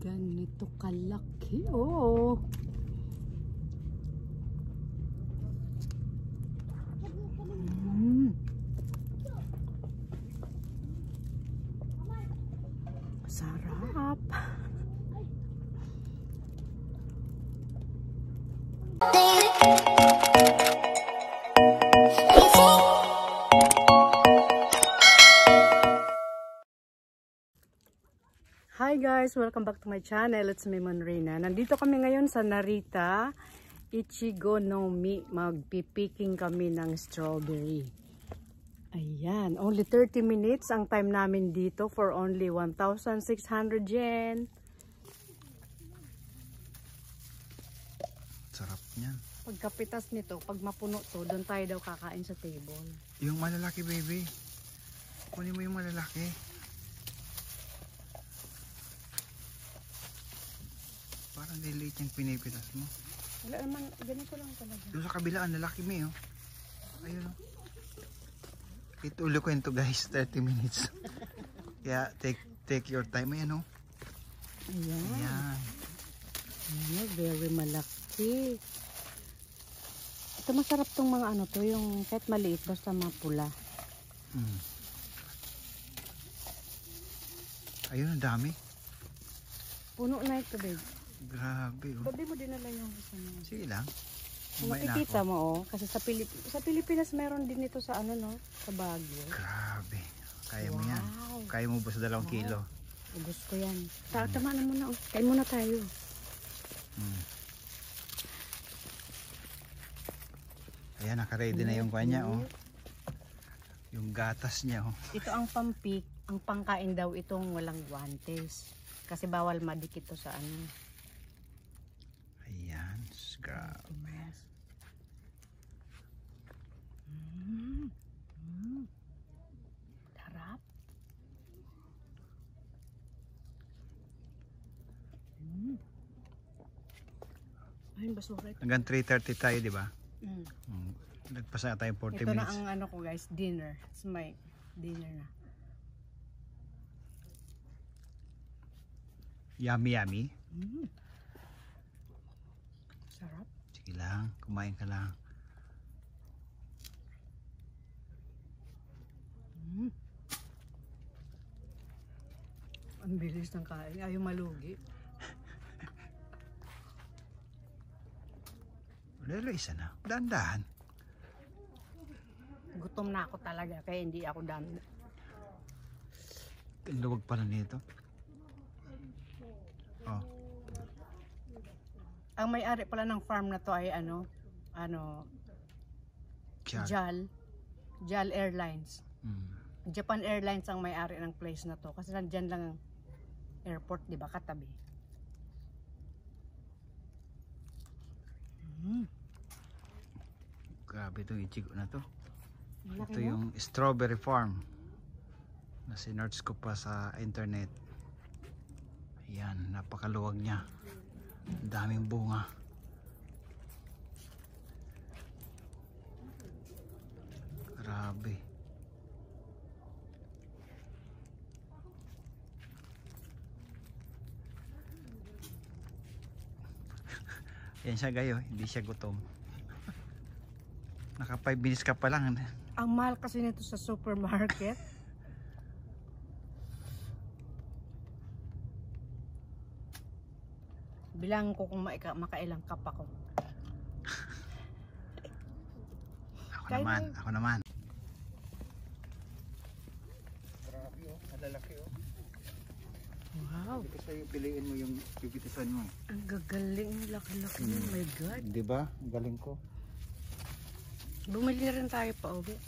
Ganito kalaki, oh. Sarap. Hi guys, welcome back to my channel. It's me, Monrina. Nandito kami ngayon sa Narita Ichigo no Mi. Magpipiking kami ng strawberry. Ayan, only 30 minutes ang time namin dito for only 1,600 yen. Sarap niyan. Pagkapitas nito, pag mapuno to, doon tayo daw kakain sa table. Yung malalaki, baby. Kunin mo yung malalaki. Parang liliit yung pinipitas mo. Wala naman, ganito lang talaga. Doon sa kabila, ang lalaki mo, oh. Ayun, oh. Ituloy ko ito, guys. 30 minutes. Kaya, take your time. Ayan, oh. Ayan. Ayan. Ayan, very malaki. Ito masarap tong mga ano to, yung kahit maliit, basta mapula. Ayun, ang dami. Puno na ito, babe. Grabe, oh. Babi mo dinala yung isa mo. Sige lang. Makikita mo, oh. Kasi sa Pilipinas meron din ito sa ano, no? Sa Baguio. Grabe. Kaya mo yan. Kaya mo ba sa 2 kilo? Ubus ko yan. Tama na muna, oh. Kain muna tayo. Ayan, naka-ready na yung kanya, oh. Yung gatas niya, oh. Ito ang pampik. Ang pangkain daw itong walang guantes. Kasi bawal madikit to sa ano. Ayan, grabe. Sarap. Ayun, basura ito. Hanggang 3:30 tayo, di ba? Nagpasa tayo 40 ito minutes. Ito na ang ano ko, guys, dinner. It's my dinner na. Yummy, yummy. Sarap. Sige lang, kumain ka lang. Ang bilis ng kain. Ayaw malugi. Lalo isa na. Dahan-dahan. Gutom na ako talaga kaya hindi ako dami. Luwag pala nito. Oh. Ang may-ari pala ng farm na to ay JAL Airlines. Japan Airlines ang may-ari ng place na to kasi nandyan lang ang airport, di ba, katabi. Grabe itong Ichigo na to. Malaki, ito no? yung strawberry farm na sinerch ko pa sa internet. Ayan, napakaluwag niya. Ang daming bunga. Grabe. Yan siya gayo, hindi siya gutom. Naka 5 minutes ka pa lang. Ang mahal kasi nito sa supermarket. Bilang ko kung makailang cup ako. Ako naman. Grabe, oh, malalaki, oh. Wow. Kasi piliin mo yung pipitisan mo. Ang gagaling, laki-laki. Oh my God. Di ba? Ang galing ko. Bumili na rin tayo pa uwi.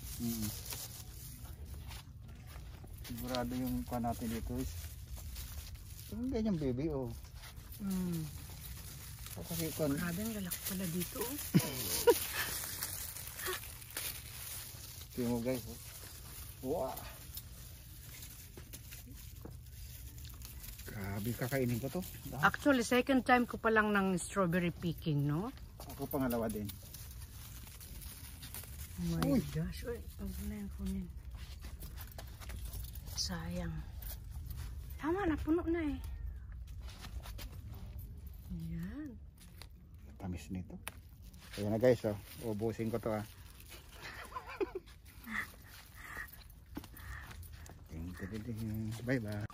Sigurado yung pa natin dito is yung ganyan, baby, oh. Kasi Grabe, ang lalaki pala dito, oh. tingnan mo, guys, oh. Wow. Grabe, kakainin ko to. Actually, second time ko pa lang ng strawberry picking, no? Ako pangalawa din. Oh my gosh. Uy, pag na yung kunin. Sayang. Tama na, puno na eh. Ayan. Tamis nito. Ayan na guys, oh. Ubusin ko to ah. Bye bye.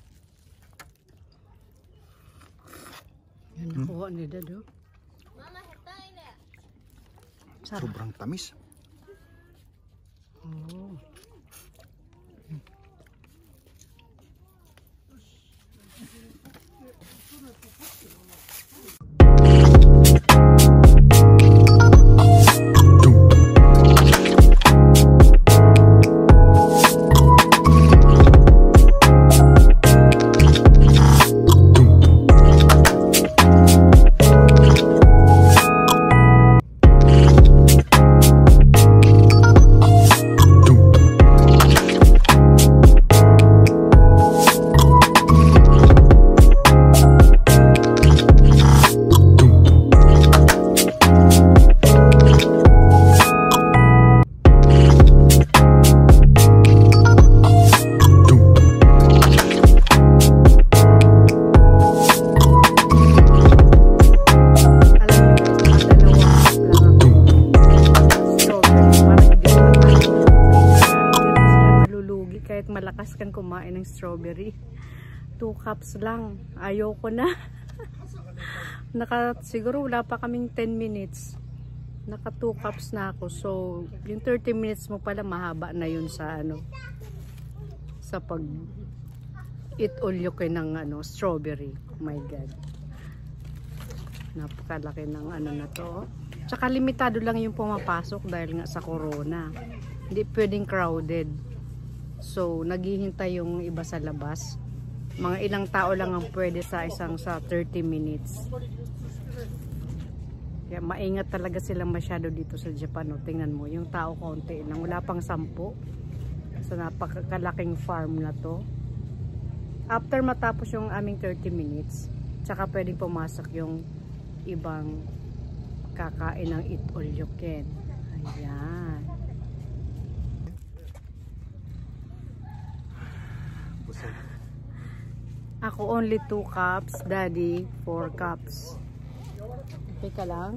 Yan nakuha ni Dado. Sarap. Sobrang tamis. Oh. Malakas kang kumain ng strawberry. 2 cups lang. Ayoko na. Siguro wala pa kaming 10 minutes. Naka 2 cups na ako. So, yung 30 minutes mo pala mahaba na yun sa sa pag eat all you can ng strawberry. Oh my God. Napakalaki ng na to. Tsaka limitado lang yung pumapasok dahil nga sa corona. Hindi pwedeng crowded. So, naghihintay yung iba sa labas. Mga ilang tao lang ang pwede sa 30 minutes. Kaya maingat talaga sila masyado dito sa Japan. No? Tingnan mo, yung tao konti lang. Wala pang 10. So, napakalaking farm na to. After matapos yung aming 30 minutes, tsaka pwedeng pumasok yung ibang kakain ng eat all you can. Ayan. Ako only 2 cups, Daddy 4 cups. Okay ka lang?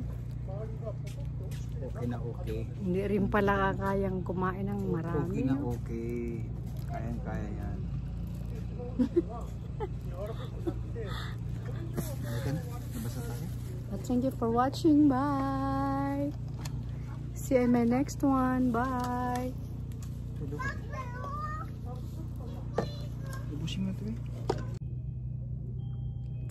Okay na okay. Hindi rin pala kayang kumain ng marami. Okay na okay. Kayang-kaya yan. Thank you for watching. Bye. See you in my next one. Bye.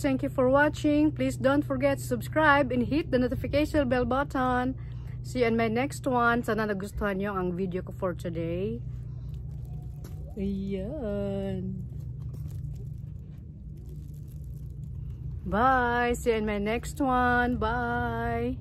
Thank you for watching. Please don't forget to subscribe and hit the notification bell button. See you in my next one. Sana nagustuhan nyo ang video ko for today. Ayan. Bye. See you in my next one. Bye.